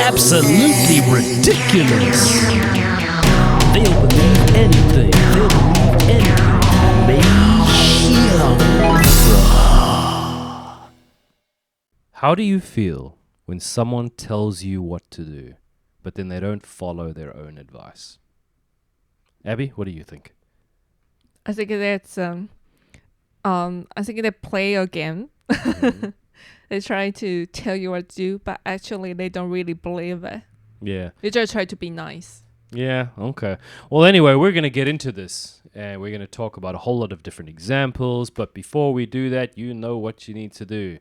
absolutely ridiculous. They'll believe anything. They'll believe anything. Maybe. How do you feel when someone tells you what to do, but then they don't follow their own advice? Abby, what do you think? I think that's I think they play a game. Mm-hmm. They try to tell you what to do, but actually they don't really believe it. Yeah. They just try to be nice. Yeah, okay. Well, anyway, we're going to get into this, and we're going to talk about a whole lot of different examples, but before we do that, you know what you need to do.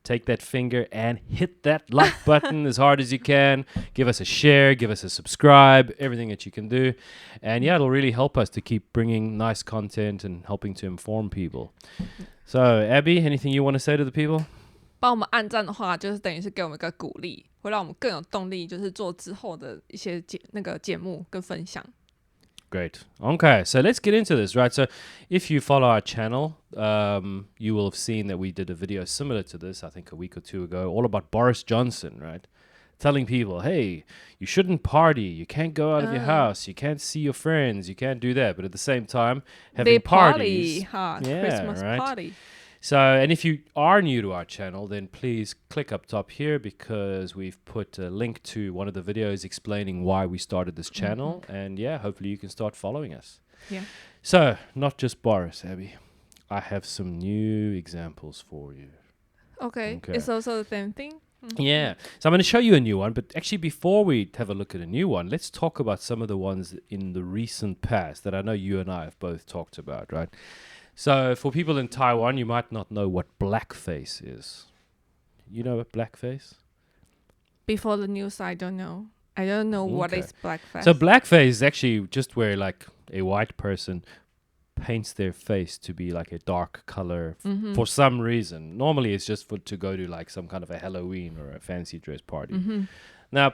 Take that finger and hit that like button as hard as you can. Give us a share, give us a subscribe, everything that you can do. And yeah, it'll really help us to keep bringing nice content and helping to inform people. So, Abby, anything you want to say to the people? 帮我们按赞的话，就是等于是给我们一个鼓励，会让我们更有动力，就是做之后的一些节目跟分享。Great. Okay, so let's get into this, right? So if you follow our channel, you will have seen that we did a video similar to this, I think a week or two ago, all about Boris Johnson, right? Telling people, hey, you shouldn't party, you can't go out of your house, you can't see your friends, you can't do that. But at the same time, having parties. Huh? Yeah, Christmas right? party. So, and if you are new to our channel, then please click up top here because we've put a link to one of the videos explaining why we started this channel. And yeah, hopefully you can start following us. Yeah. So, not just Boris, Abby. I have some new examples for you. Okay. It's also the same thing? Yeah. So I'm going to show you a new one. But actually, before we have a look at a new one, let's talk about some of the ones in the recent past that I know you and I have both talked about, right? So for people in Taiwan, you might not know what blackface is. You know what blackface? Before the news, I don't know. I don't know what is blackface. So blackface is actually just where like a white person paints their face to be like a dark color for some reason. Normally it's just to go to like some kind of a Halloween or a fancy dress party. Now,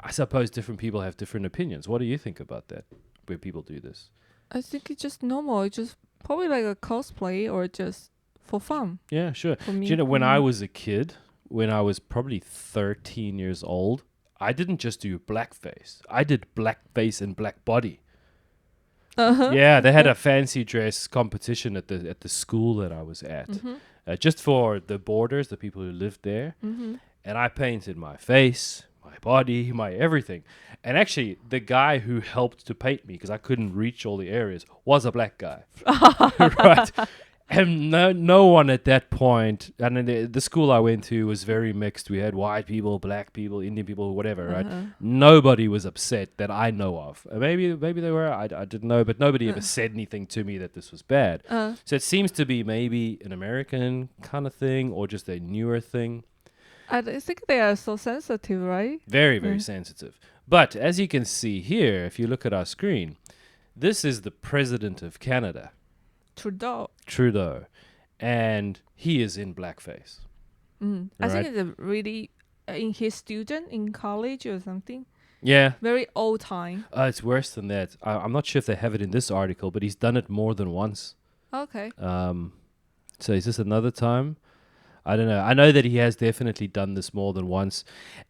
I suppose different people have different opinions. What do you think about that, where people do this? I think it's just normal. It's just probably like a cosplay or just for fun. Yeah, sure. For me. Do you know, when I was a kid, when I was probably 13 years old, I didn't just do blackface. I did blackface and black body. Yeah, they had a fancy dress competition at the school that I was at, just for the boarders, the people who lived there. And I painted my face, my body, my everything. And actually, the guy who helped to paint me, because I couldn't reach all the areas, was a black guy. Right? And no one at that point, and then the school I went to was very mixed. We had white people, black people, Indian people, whatever, right? Nobody was upset that I know of. Maybe they were, I didn't know, but nobody ever said anything to me that this was bad. So it seems to be maybe an American kind of thing or just a newer thing. I think they are so sensitive, right? Very, very sensitive. But as you can see here, if you look at our screen, this is the President of Canada. Trudeau. And he is in blackface. Right? I think it's really in his student in college or something. Yeah. Very old time. It's worse than that. I'm not sure if they have it in this article, but he's done it more than once. Okay. So is this another time? I don't know. I know that he has definitely done this more than once.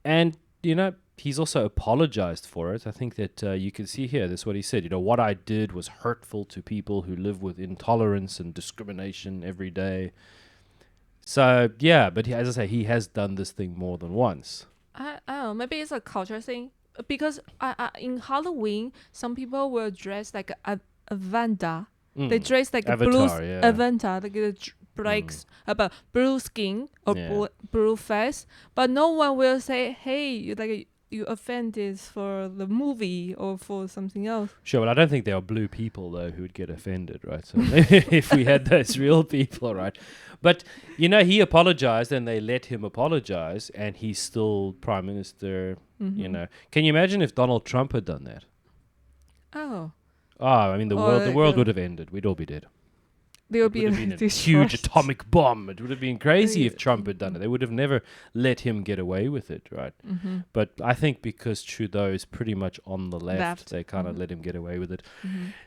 And, you know, he's also apologized for it. I think that you can see here, this is what he said. You know, what I did was hurtful to people who live with intolerance and discrimination every day. So, yeah, but as I say, he has done this thing more than once. I don't know. Maybe it's a culture thing. Because in Halloween, some people will dress like a Vanda. They dress like Avatar, a Avatar, like a about blue skin or blue face, but no one will say, "Hey, you offended for the movie or for something else." Sure, but I don't think there are blue people though who would get offended, right? So maybe if we had those real people, right? But you know, he apologized, and they let him apologize, and he's still prime minister. You know, can you imagine if Donald Trump had done that? I mean, the world would have ended. We'd all be dead. There would have been a huge atomic bomb. It would have been crazy if Trump had done it. They would have never let him get away with it, right? But I think because Trudeau is pretty much on the left. They kind of let him get away with it.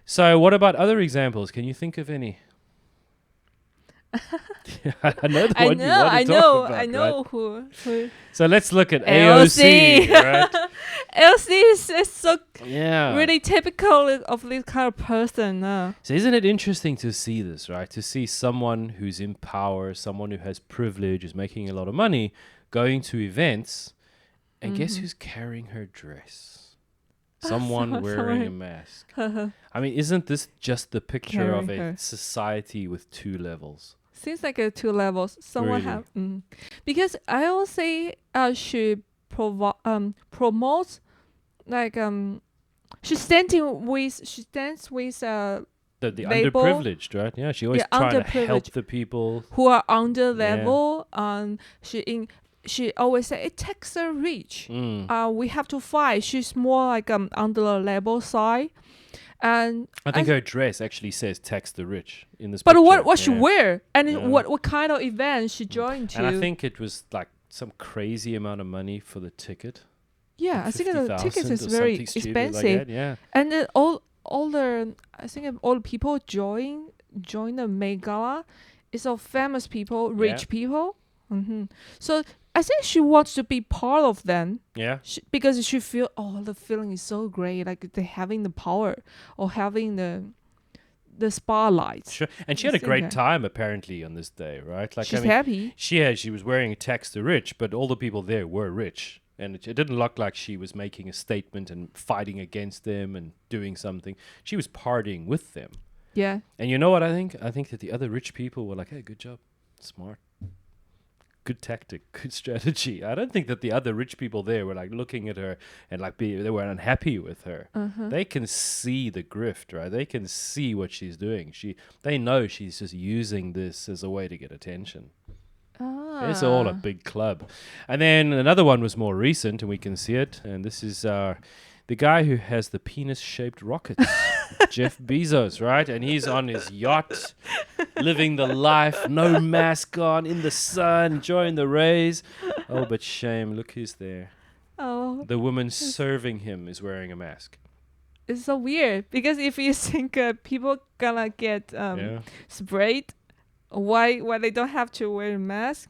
So what about other examples? Can you think of any? I know the one you want to talk about, I know right? who. So let's look at AOC, right? AOC is so Yeah. really typical of this kind of person. So isn't it interesting to see this, right? To see someone who's in power, someone who has privilege, is making a lot of money, going to events, and guess who's carrying her dress? Someone wearing a mask. I mean, isn't this just the picture of a society with two levels? Seems like a two levels. Someone Really? have because I always say should promote like she stands with The label, underprivileged, right? Yeah, she always trying to help the people who are under level. She always say it takes the rich. We have to fight. She's more like under the level side. And I think her dress actually says tax the rich in this but picture. what she wear and what kind of event she joined to. And I think it was like some crazy amount of money for the ticket. Yeah, I think the tickets is very expensive. Like that, yeah. And then all the I think all the people join the Met Gala is all famous people, rich people. So I think she wants to be part of them. Yeah. Because she feel the feeling is so great, like they having the power or having the spotlight. Sure. And she had a great time apparently on this day, right? Like she's happy. She was wearing a tax the rich, but all the people there were rich. And it didn't look like she was making a statement and fighting against them and doing something. She was partying with them. Yeah. And you know what I think? I think that the other rich people were like, hey, good job. Smart. Good tactic, good strategy. I don't think that the other rich people there were like looking at her and like they were unhappy with her. They can see the grift, right? They can see what she's doing. They know she's just using this as a way to get attention. It's all a big club. And then another one was more recent, and we can see it. And this is the guy who has the penis-shaped rockets, Jeff Bezos, right? And he's on his yacht, living the life, no mask on, in the sun, enjoying the rays. Oh, but shame, look who's there. Oh. The woman serving him is wearing a mask. It's so weird, because if you think people gonna get sprayed, why they don't have to wear a mask?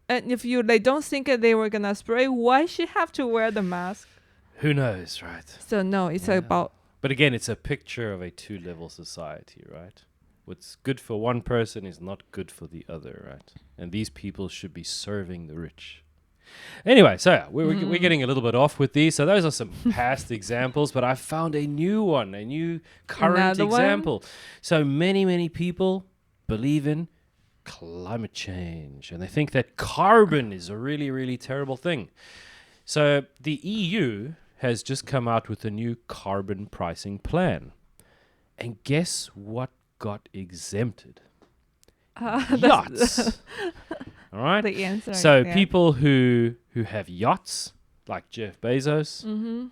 And if they don't think they were gonna spray, why she have to wear the mask? Who knows, right? So no, it's about. But again, it's a picture of a two-level society, right? What's good for one person is not good for the other, right? And these people should be serving the rich. Anyway, so yeah, we're getting a little bit off with these. So those are some past examples, but I found a new one, a new current example. So many people believe in climate change, and they think that carbon is a really, really terrible thing. So the EU has just come out with a new carbon pricing plan. And guess what got exempted? Yachts. All right? The answer. So people who have yachts, like Jeff Bezos,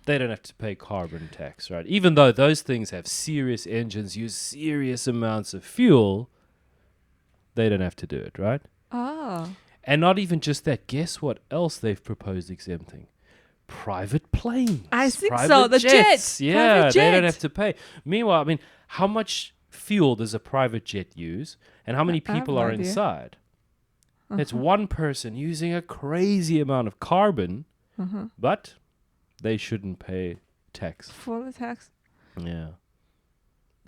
they don't have to pay carbon tax, right? Even though those things have serious engines, use serious amounts of fuel, they don't have to do it, right? And not even just that. Guess what else they've proposed exempting? Private planes. I think private so. The jets. Yeah, private they don't jet. have to pay. Meanwhile, I mean, how much fuel does a private jet use? And how many people are inside? It's one person using a crazy amount of carbon, but they shouldn't pay tax. For the tax. Yeah.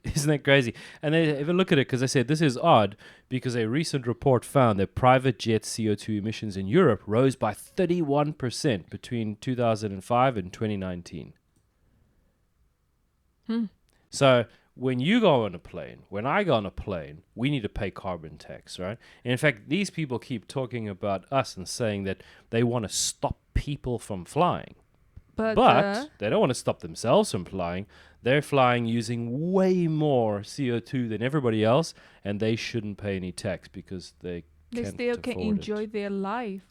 Isn't that crazy? And they have a look at it, because I said this is odd, because a recent report found that private jet CO2 emissions in Europe rose by 31% between 2005 and 2019. So when you go on a plane, when I go on a plane, we need to pay carbon tax, right? And in fact, these people keep talking about us and saying that they want to stop people from flying. But they don't want to stop themselves from flying. They're flying using way more CO2 than everybody else, and they shouldn't pay any tax because they still can enjoy their life.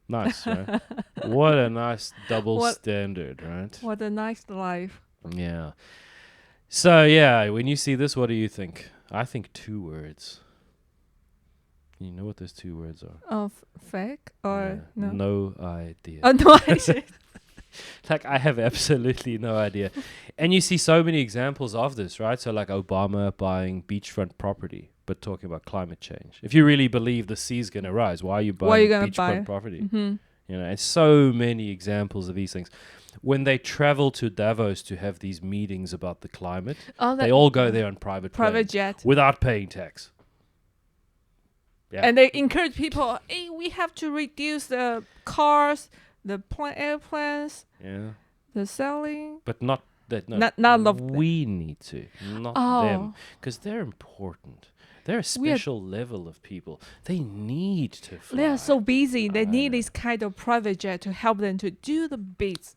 Nice, right? What a nice double standard, right? What a nice life. Yeah. So, yeah, when you see this, what do you think? I think 2 words. You know what those 2 words are? Fake or no? No idea. Oh, no idea. Like, I have absolutely no idea. And you see so many examples of this, right? So like Obama buying beachfront property. but talking about climate change. If you really believe the sea's going to rise, why are you buying beachfront property? Mm-hmm. You know, and so many examples of these things. When they travel to Davos to have these meetings about the climate, they all go there on private jet without paying tax. Yeah. And they encourage people, hey, we have to reduce the cars, the airplanes, the selling. But not that. No, not we need to, not them, because they're important. They're a special level of people. They need to fly. They are so busy. They need this kind of private jet to help them to do the business.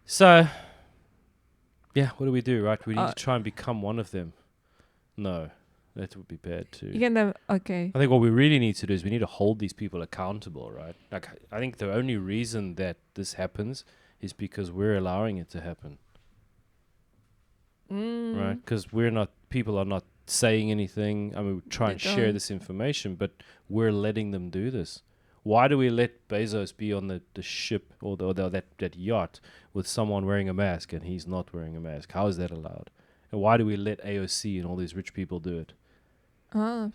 So, what do we do, right? We need to try and become one of them. No, that would be bad too. Okay. I think what we really need to do is we need to hold these people accountable, right? Like, I think the only reason that this happens is because we're allowing it to happen. Right? Because people are not saying anything. I mean, we try and share this information, but we're letting them do this. Why do we let Bezos be on the ship or that yacht with someone wearing a mask and he's not wearing a mask? How is that allowed? And why do we let AOC and all these rich people do it?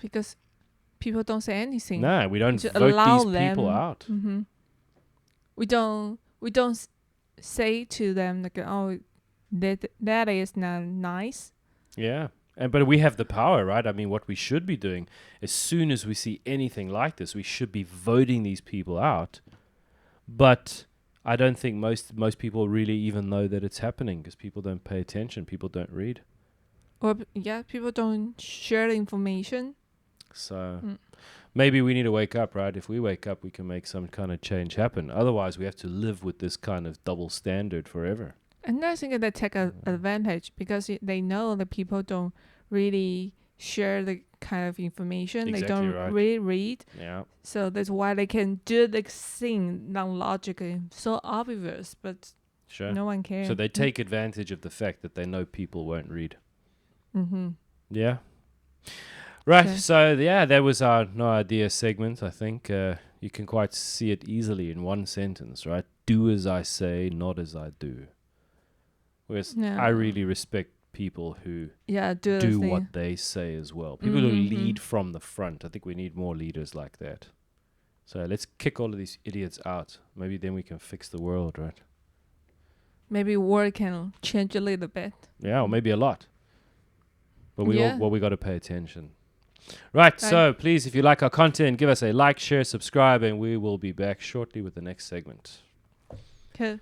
Because people don't say anything. No, we don't vote these people out. Mm-hmm. We don't say to them like, oh, that is not nice. Yeah. But we have the power, right? I mean, what we should be doing, as soon as we see anything like this, we should be voting these people out. But I don't think most people really even know that it's happening because people don't pay attention. People don't read. Or, people don't share the information. So maybe we need to wake up, right? If we wake up, we can make some kind of change happen. Otherwise, we have to live with this kind of double standard forever. And I think they take advantage because they know that people don't really share the kind of information. Exactly, they don't really read. Yeah. So that's why they can do the thing non-logically, so obvious, but no one cares. So they take advantage of the fact that they know people won't read. Mm-hmm. Yeah. Right. Okay. So that was our No Idea segment. I think you can quite see it easily in one sentence, right? Do as I say, not as I do. Whereas I really respect people who do what they say as well. People who lead from the front. I think we need more leaders like that. So let's kick all of these idiots out. Maybe then we can fix the world, right? Maybe world can change a little bit. Yeah, or maybe a lot. But we got to pay attention. Right, so please, if you like our content, give us a like, share, subscribe, and we will be back shortly with the next segment. Okay.